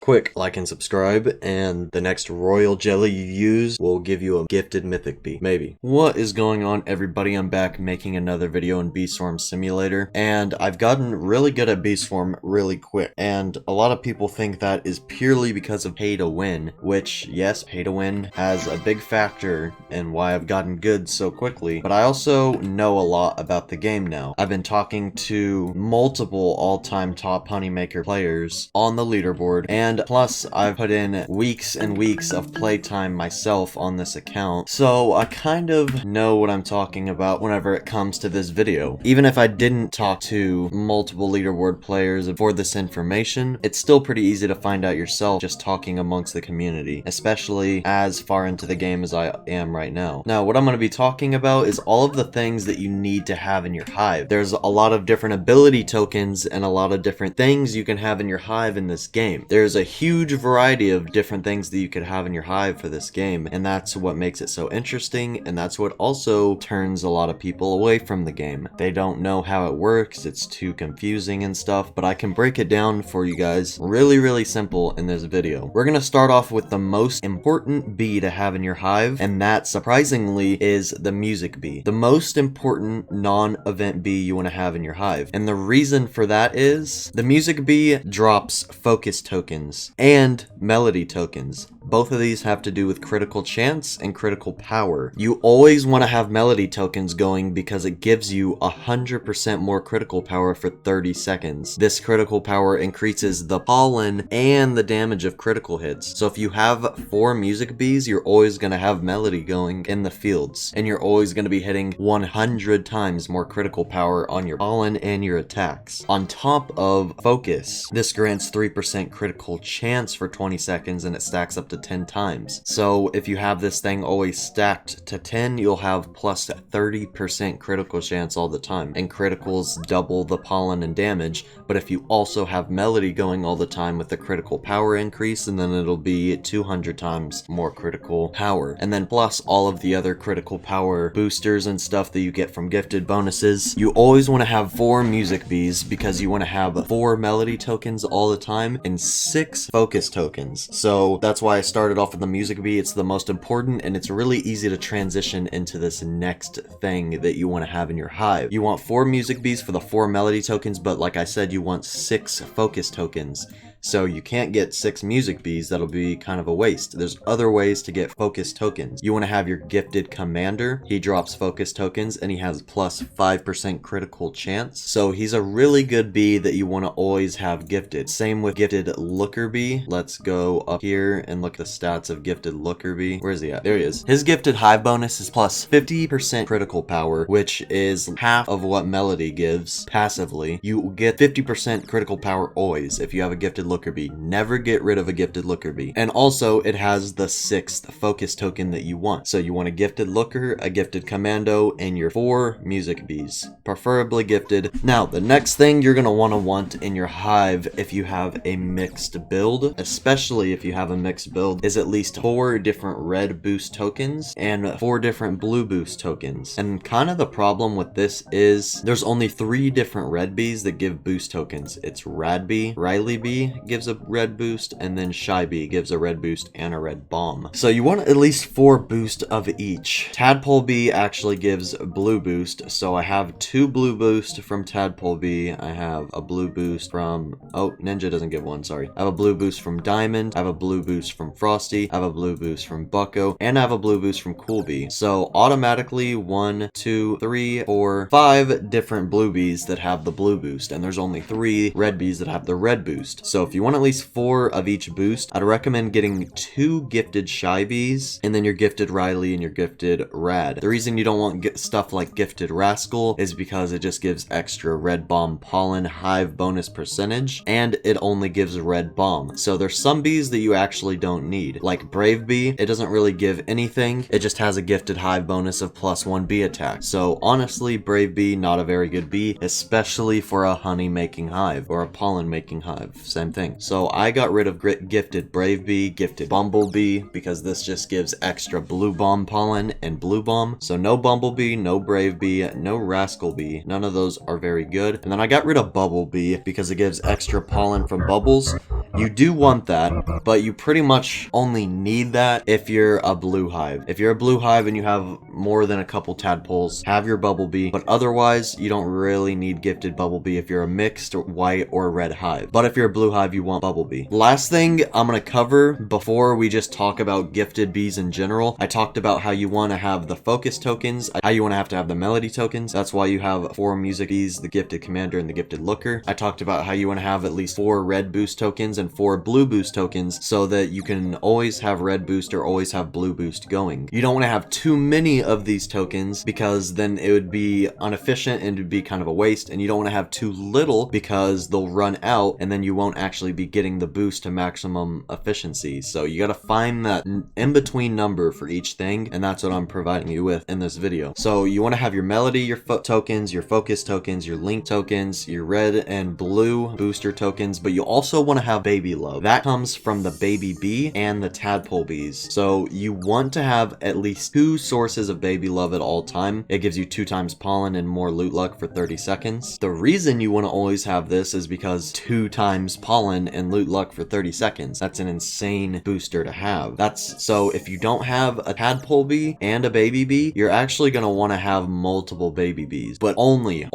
Quick, like and subscribe, and the next royal jelly you use will give you a gifted mythic bee. Maybe. What is going on, everybody? I'm back making another video in Bee Swarm Simulator, and I've gotten really good at Bee Swarm really quick. And a lot of people think that is purely because of pay to win, which, yes, pay to win has a big factor in why I've gotten good so quickly, but I also know a lot about the game now. I've been talking to multiple all-time top honeymaker players on the leaderboard, and plus I've put in weeks and weeks of playtime myself on this account, so I kind of know what I'm talking about whenever it comes to this video. Even if I didn't talk to multiple leaderboard players for this information, it's still pretty easy to find out yourself just talking amongst the community, especially as far into the game as I am right now. Now, what I'm going to be talking about is all of the things that you need to have in your hive. There's a lot of different ability tokens and a lot of different things you can have in your hive in this game. There's a huge variety of different things that you could have in your hive for this game, and that's what makes it so interesting, and that's what also turns a lot of people away from the game. They don't know how it works, it's too confusing and stuff, but I can break it down for you guys really simple in this video. We're gonna start off with the most important bee to have in your hive, and that surprisingly is the music bee. The most important non-event bee you want to have in your hive, and the reason for that is the music bee drops focus tokens and melody tokens. Both of these have to do with critical chance and critical power. You always want to have melody tokens going because it gives you 100% more critical power for 30 seconds. This critical power increases the pollen and the damage of critical hits. So if you have 4 music bees, you're always going to have melody going in the fields, and you're always going to be hitting 100 times more critical power on your pollen and your attacks. On top of focus, this grants 3% critical chance for 20 seconds, and it stacks up to 10 times. So if you have this thing always stacked to 10, you'll have plus 30% critical chance all the time, and criticals double the pollen and damage. But if you also have melody going all the time with the critical power increase, and then it'll be 200 times more critical power. And then plus all of the other critical power boosters and stuff that you get from gifted bonuses. You always want to have 4 music bees because you want to have 4 melody tokens all the time and 6 focus tokens. So that's why I started off with the music bee. It's the most important, and it's really easy to transition into this next thing that you want to have in your hive. You want 4 music bees for the 4 melody tokens, but like I said, you want 6 focus tokens. So you can't get 6 music bees, that'll be kind of a waste. There's other ways to get focus tokens. You want to have your gifted commander. He drops focus tokens and he has plus 5% critical chance. So he's a really good bee that you want to always have gifted. Same with gifted looker bee. Let's go up here and look at the stats of gifted looker bee. Where is he at? There he is. His gifted hive bonus is plus 50% critical power, which is half of what melody gives passively. You get 50% critical power always if you have a gifted looker bee. Never get rid of a gifted looker bee. And also it has the 6th focus token that you want. So you want a gifted looker, a gifted commando, and your 4 music bees, preferably gifted. Now the next thing you're gonna want in your hive if you have a mixed build, especially if you have a mixed build, is at least 4 different red boost tokens and 4 different blue boost tokens. And kind of the problem with this is there's only 3 different red bees that give boost tokens. It's Rad Bee, Riley Bee gives a red boost, and then Shy Bee gives a red boost and a red bomb. So you want at least 4 boost of each. Tadpole Bee actually gives blue boost, so I have 2 blue boost from Tadpole Bee. I have a blue boost from, oh, Ninja doesn't give one, sorry. I have a blue boost from Diamond, I have a blue boost from Frosty, I have a blue boost from Bucko, and I have a blue boost from Cool Bee. So automatically 1, 2, 3, 4, 5 different blue bees that have the blue boost, and there's only 3 red bees that have the red boost. So if you want at least 4 of each boost, I'd recommend getting 2 gifted Shy Bees, and then your gifted Riley and your gifted Rad. The reason you don't want stuff like gifted Rascal is because it just gives extra red bomb pollen hive bonus percentage, and it only gives red bomb. So there's some bees that you actually don't need. Like Brave Bee, it doesn't really give anything, it just has a gifted hive bonus of plus 1 bee attack. So honestly, Brave Bee, not a very good bee, especially for a honey making hive or a pollen making hive, same thing. So I got rid of gifted Brave Bee, gifted Bumblebee, because this just gives extra blue bomb pollen and blue bomb. So no Bumblebee, no Brave Bee, no Rascal Bee, none of those are very good. And then I got rid of Bubble Bee because it gives extra pollen from bubbles You do want that, but you pretty much only need that if you're a blue hive. If you're a blue hive and you have more than a couple tadpoles, have your bumblebee, but otherwise you don't really need gifted bumblebee if you're a mixed white or red hive. But if you're a blue hive, you want bumblebee. Last thing I'm gonna cover before we just talk about gifted bees in general, I talked about how you want to have the focus tokens, how you want to have the melody tokens. That's why you have 4 music bees, the gifted commander and the gifted looker. I talked about how you want to have at least 4 red boost tokens and 4 blue boost tokens so that you can always have red boost or always have blue boost going. You don't want to have too many of these tokens because then it would be inefficient and it would be kind of a waste, and you don't want to have too little because they'll run out and then you won't actually be getting the boost to maximum efficiency. So you got to find that in-between number for each thing, and that's what I'm providing you with in this video. So you want to have your melody, your tokens, your focus tokens, your link tokens, your red and blue booster tokens, but you also want to have baby love. That comes from the baby bee and the tadpole bees. So you want to have at least 2 sources of baby love at all time. It gives you 2 times pollen and more loot luck for 30 seconds. The reason you want to always have this is because 2 times pollen and loot luck for 30 seconds. That's an insane booster to have. So if you don't have a tadpole bee and a baby bee, you're actually going to want to have multiple baby bees, but only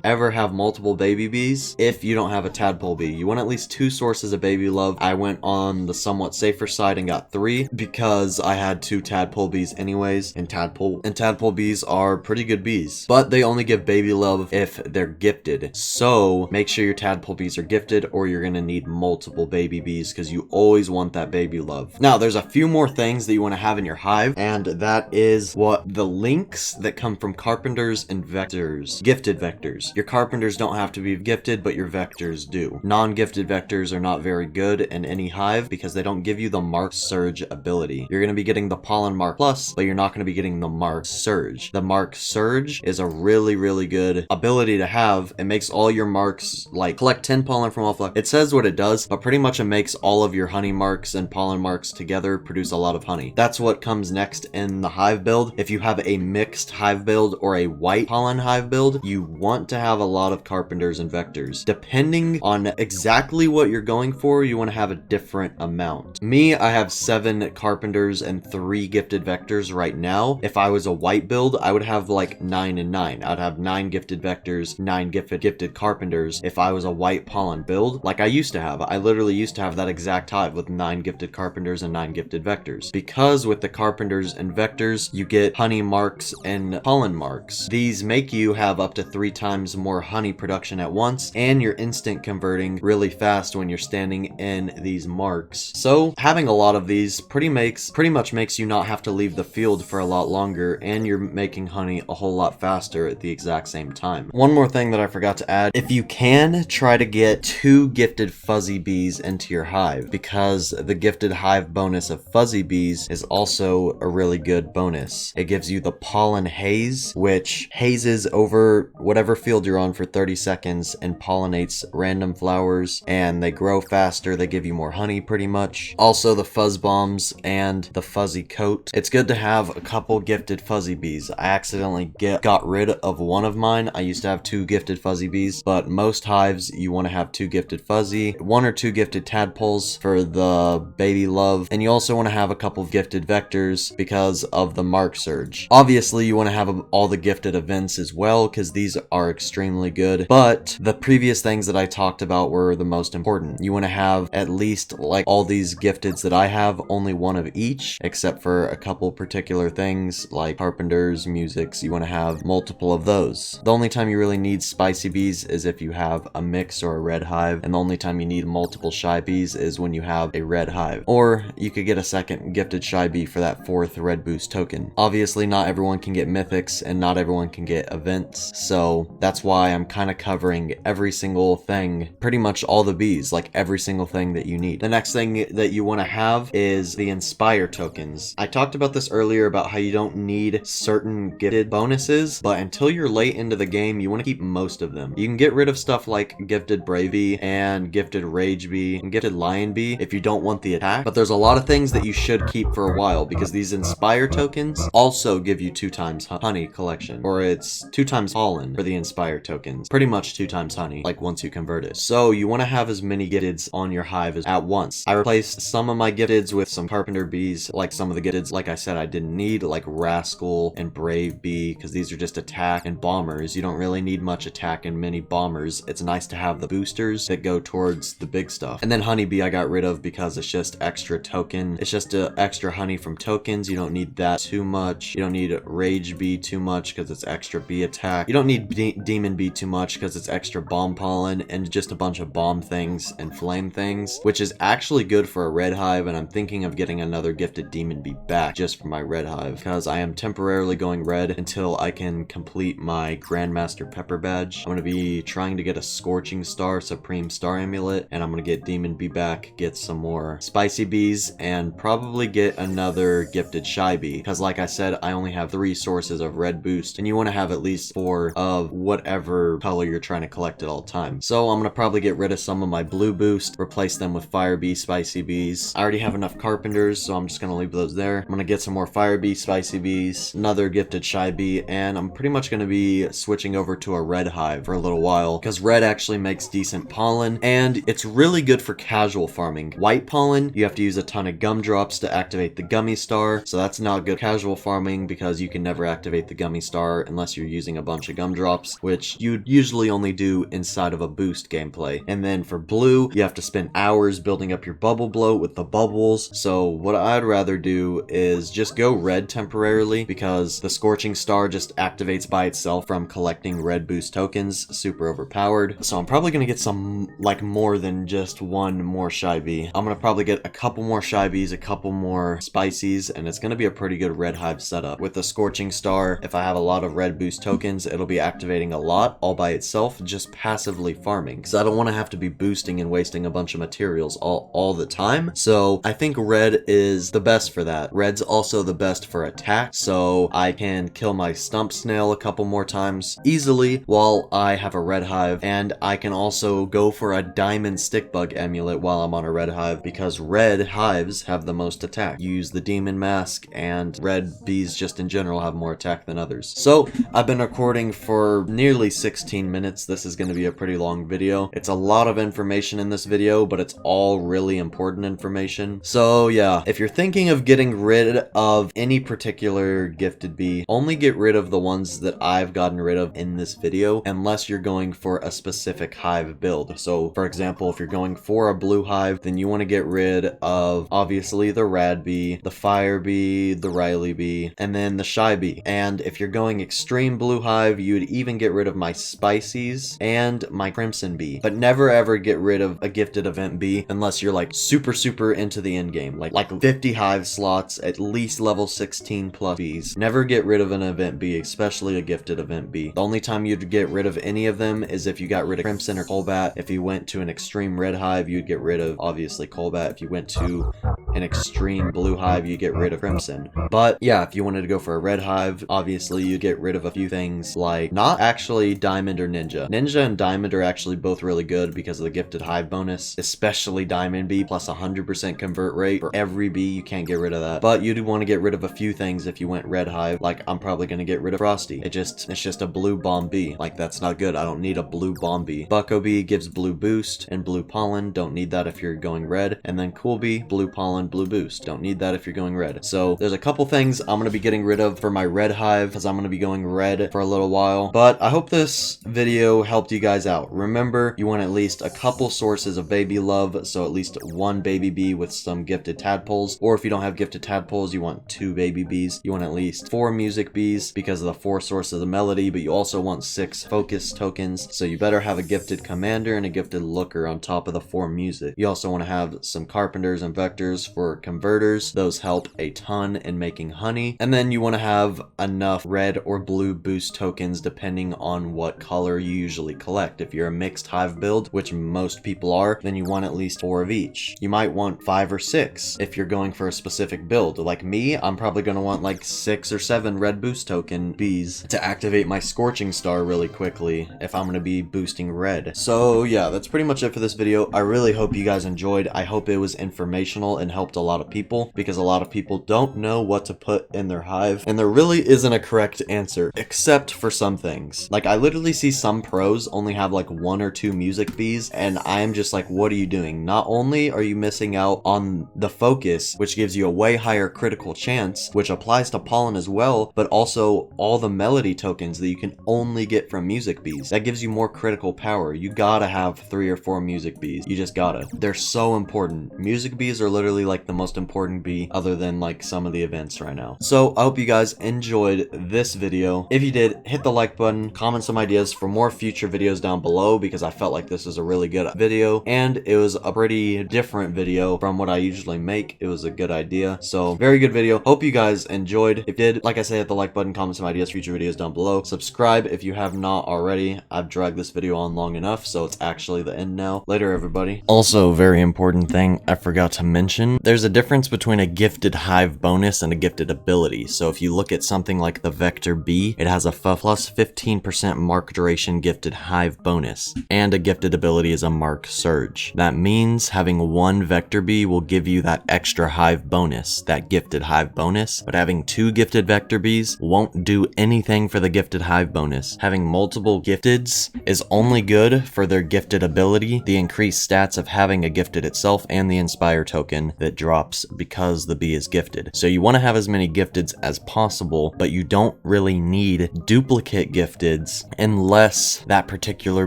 ever have multiple baby bees if you don't have a tadpole bee. You want at least 2 sources of baby love. I went on the somewhat safer side and got 3 because I had 2 tadpole bees anyways, and tadpole bees are pretty good bees, but they only give baby love if they're gifted. So make sure your tadpole bees are gifted or you're going to need multiple baby bees because you always want that baby love. Now there's a few more things that you want to have in your hive, and that is what the links that come from carpenters and vectors. Gifted vectors. Your carpenters don't have to be gifted, but your vectors do. Non-gifted vectors are not very good in any hive because they don't give you the mark surge ability. You're going to be getting the pollen mark plus, but you're not going to be getting the mark surge. The mark surge is a really good ability to have. It makes all your marks, like, collect 10 pollen from all flowers. It says what it does, but pretty much it makes all of your honey marks and pollen marks together produce a lot of honey. That's what comes next in the hive build. If you have a mixed hive build or a white pollen hive build, you want to have a lot of carpenters and vectors. Depending on exactly what you're going for, you want to have a different amount. Me, I have 7 carpenters and 3 gifted vectors right now. If I was a white build, I would have like 9 and 9. I'd have 9 gifted vectors, 9 gifted carpenters if I was a white pollen build, like I used to have. I literally used to have that exact hive with 9 gifted carpenters and 9 gifted vectors. Because with the carpenters and vectors, you get honey marks and pollen marks. These make you have up to 3 times more honey production at once, and you're instant converting really fast when you're standing in these marks. So having a lot of these pretty much makes you not have to leave the field for a lot longer, and you're making honey a whole lot faster at the exact same time. One more thing that I forgot to add, if you can, try to get 2 gifted fuzzy bees into your hive, because the gifted hive bonus of fuzzy bees is also a really good bonus. It gives you the pollen haze, which hazes over whatever field you're on for 30 seconds and pollinates random flowers, and they grow faster, they give you more honey pretty much. Also the fuzz bombs and the fuzzy coat. It's good to have a couple gifted fuzzy bees. I accidentally got rid of one of mine. I used to have 2 gifted fuzzy bees, but most hives you want to have 2 gifted fuzzy, 1 or 2 gifted tadpoles for the baby love, and you also want to have a couple of gifted vectors because of the mark surge. Obviously you want to have all the gifted events as well because these are extremely good, but the previous things that I talked about were the most important. You want to have at least, like all these gifteds that I have, only 1 of each, except for a couple particular things like carpenters, musics. You want to have multiple of those. The only time you really need spicy bees is if you have a mix or a red hive, and the only time you need multiple shy bees is when you have a red hive. Or you could get a second gifted shy bee for that 4th red boost token. Obviously not everyone can get mythics and not everyone can get events, so that's why I'm kind of covering every single thing, pretty much all the bees, like every single thing that you need. The next thing that you want to have is the inspire tokens. I talked about this earlier about how you don't need certain gifted bonuses, but until you're late into the game, you want to keep most of them. You can get rid of stuff like gifted Brave Bee and gifted Rage Bee and gifted Lion Bee if you don't want the attack, but there's a lot of things that you should keep for a while because these Inspire tokens also give you 2 times honey collection, or it's 2 times pollen for the Inspire tokens. Pretty much 2 times honey, like once you convert it. So you want to have as many gifteds on your hive as at once. I replaced some of my gifteds with some Carpenter bees, like some of the gifteds, like I said, I didn't need, like Rascal and Brave Bee, because these are just attack and bombers. You don't really need much attack and many bombers. It's nice to have the boosters that go towards the big stuff. And then Honeybee I got rid of because it's just extra token. It's just extra honey from tokens. You don't need that too much. You don't need Rage Bee too much because it's extra bee attack. You don't need Demon Bee too much because it's extra bomb pollen and just a bunch of bomb things and flame things, which is actually good for a red hive, and I'm thinking of getting another gifted Demon Bee back just for my red hive because I am temporarily going red until I can complete my Grandmaster Pepper badge. I'm going to be trying to get a Scorching Star Supreme Star Amulet, and I'm going to get Demon Bee back, get some more Spicy Bees, and probably get another gifted Shy Bee because like I said, I only have 3 sources of red boost and you want to have at least 4 of whatever color you're trying to collect at all times. So I'm going to probably get rid of some of my blue boost, replace them with Fire Bee, Spicy Bees. I already have enough Carpenters, so I'm just going to leave those there. I'm going to get some more Fire Bee, Spicy Bees, another gifted Shy Bee, and I'm pretty much going to be switching over to a red hive for a little while because red actually makes decent pollen and it's really good for casual farming. White pollen, you have to use a ton of gumdrops to activate the Gummy Star, so that's not good casual farming because you can never activate the Gummy Star unless you're using a bunch of gumdrops, which you'd usually only do inside of a boost gameplay. And then for blue, you have to spend hours building up your bubble bloat with the bubbles, so what I'd rather do is just go red temporarily because the Scorching Star just activates by itself from collecting red boost tokens, super overpowered. So I'm probably gonna get some, like, more than just 1 more Shy Bee. I'm gonna probably get a couple more Shy Bees, a couple more Spicies, and it's gonna be a pretty good red hive setup. With the Scorching Star, if I have a lot of red boost tokens, it'll be activating a lot all by itself, just passively farming, because I don't want to have to be boosting and wasting a bunch of materials all the time. So I think red is the best for that. Red's also the best for attack, so I can kill my Stump Snail a couple more times easily while I have a red hive, and I can also go for a Diamond Stickbug Amulet while I'm on a red hive because red hives have the most attack. You use the Demon Mask, and red bees just in general have more attack than others. So I've been recording for nearly 16 minutes. This is going to be a pretty long video. It's a lot of information in this video, but it's all really important information. So yeah, if you're thinking of getting rid of any particular gifted bee, only get rid of the ones that I've gotten rid of in this video, unless you're going for a specific hive build. So for example, if you're going for a blue hive, then you want to get rid of obviously the Rad Bee, the Fire Bee, the Riley Bee, and then the Shy Bee. And if you're going extreme blue hive, you would even get rid of my Spicies and my Crimson Bee, but never ever get rid of a gifted event bee unless you're like super into the end game, like 50 hive slots, at least level 16 plus bees. Never get rid of an event bee, especially a gifted event bee. The only time you'd get rid of any of them is if you got rid of Crimson or Colbat. If you went to an extreme red hive, you'd get rid of obviously Colbat. If you went to an extreme blue hive, you get rid of Crimson. But yeah, if you wanted to go for a red hive, obviously you get rid of a few things, like not actually Diamond or Ninja. Ninja and Diamond are actually both really good because of the gifted hive bonus, especially Diamond Bee plus 100% convert rate for every bee. You can't get rid of that. But you do want to get rid of a few things if you went red hive, like I'm probably going to get rid of Frosty. It's just a blue bomb bee. Like, that's not good. I don't need a blue bomb bee. Bucko Bee gives blue boost and blue pollen. Don't need that if you're going red. And then Cool Bee, blue pollen, blue boost. Don't need that if you're going red. So there's a couple things I'm going to be getting rid of for my red hive because I'm going to be going red for a little while. But I hope this video helped you guys out. Remember, you want at least a couple sources of baby love, so at least 1 baby bee with some gifted tadpoles, or if you don't have gifted tadpoles, you want 2 baby bees. You want at least 4 music bees because of the 4 sources of melody, but you also want 6 focus tokens, so you better have a gifted commander and a gifted looker on top of the 4 music. You also want to have some carpenters and vectors for converters. Those help a ton in making honey. And then you want to have enough red or blue boost tokens depending on what color you usually collect. If you're a mixed hive build, which most people are, then you want at least 4 of each. You might want 5 or 6 if you're going for a specific build. Like me, I'm probably going to want like 6 or 7 red boost token bees to activate my scorching star really quickly if I'm going to be boosting red. So yeah, that's pretty much it for this video. I really hope you guys enjoyed. I hope it was informational and helped a lot of people, because a lot of people don't know what to put in their hive, and there really isn't a correct answer except for some things. Like, I literally see some pros only have like 1 or 2 music bees, and I'm just like, what are you doing? Not only are you missing out on the focus, which gives you a way higher critical chance, which applies to pollen as well, but also all the melody tokens that you can only get from music bees. That gives you more critical power. You gotta have 3 or 4 music bees. You just gotta. They're so important. Music bees are literally like the most important bee other than like some of the events right now. So I hope you guys enjoyed this video. If you did, hit the like button, comment some ideas for more future videos down below, because I felt like this was a really good video and it was a pretty different video from what I usually make. It was a good idea. So very good video. Hope you guys enjoyed. If you did, like I said, hit the like button, comment some ideas for future videos down below. Subscribe if you have not already. I've dragged this video on long enough, so it's actually the end now. Later, everybody. Also, very important thing I forgot to mention, there's a difference between a gifted hive bonus and a gifted ability. So if you look at something like the Vector Bee, it has a plus 15% mark duration gifted hive bonus, and a gifted ability is a mark surge. That means having 1 Vector Bee will give you that extra hive bonus, that gifted hive bonus, but having 2 gifted Vector Bees won't do anything for the gifted hive bonus. Having multiple gifteds is only good for their gifted ability, the increased stats of having a gifted itself, and the inspire token that drops because the bee is gifted. So you want to have as many gifteds as possible, but you don't really need duplicate gifteds unless that particular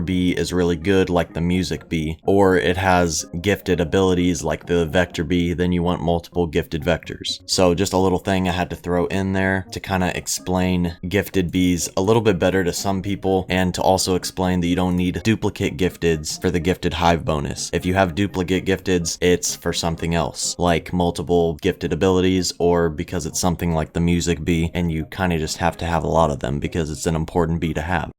bee is really good, like the music bee, or it has gifted abilities like the Vector Bee. Then you want multiple gifted vectors. So just a little thing I had to throw in there to kind of explain gifted bees a little bit better to some people, and to also explain that you don't need duplicate gifteds for the gifted hive bonus. If you have duplicate gifteds, it's for something else, like multiple gifted abilities, or because it's something like the music bee and you kind of just have to have a lot of them because it's an important bee to have.